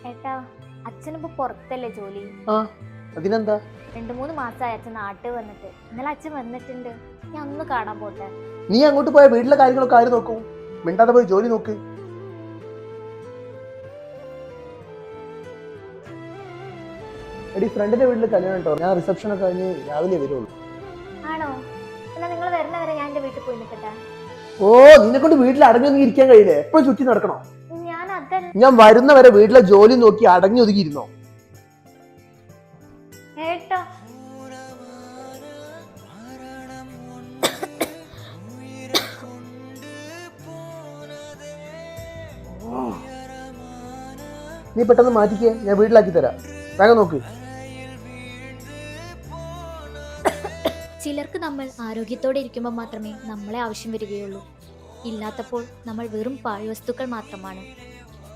ഏട്ടാ, അച്ഛനിപ്പോ പുറത്തല്ലേ ജോലി? ആ അതിനെന്താ? 2-3 മാസമായി അച്ഛൻ നാട്ടിൽ വന്നിട്ട്. ഇന്നലെ അച്ഛൻ വന്നിട്ടുണ്ട്. ഞാൻ ഒന്ന് കാണാൻ പോട്ടെ. നീ അങ്ങോട്ട് പോയ വീട്ടിലെ കാര്യങ്ങളൊക്കെ ആര് നോക്കും? മിണ്ടാതെ പോയി ജോലി നോക്ക്. എടി, ഫ്രണ്ടിന്റെ വീട്ടിൽ കല്യാണം കേട്ടോ. ഞാൻ റിസപ്ഷൻ ഒക്കെ കഴിഞ്ഞ് രാവിലെ വരുള്ളൂ. ആണോ? എന്നാ നിങ്ങൾ വരുന്നവരെ ഞാൻ എന്റെ വീട്ടിൽ പോയി നിൽക്കട്ടെ. ഓ, നിന്നെ കൊണ്ട് വീട്ടിൽ അടങ്ങി ഇരിക്കാൻ കഴിയില്ലേ? എപ്പോഴും ചുറ്റി നടക്കണോ? ഞാൻ അതല്ല ഞാൻ വരുന്നവരെ വീട്ടിലെ ജോലി നോക്കി അടങ്ങി ഒതുങ്ങിയിരുന്നോ? ഏട്ടാ. നീ പെട്ടെന്ന് മാറ്റിക്കേ, ഞാൻ വീട്ടിലാക്കി തരാം. വേഗം നോക്ക്. ചിലർക്ക് നമ്മൾ ആരോഗ്യത്തോടെ ഇരിക്കുമ്പോൾ മാത്രമേ നമ്മളെ ആവശ്യം വരികയുള്ളൂ. ഇല്ലാത്തപ്പോൾ നമ്മൾ വെറും പാഴ്വസ്തുക്കൾ മാത്രമാണ്.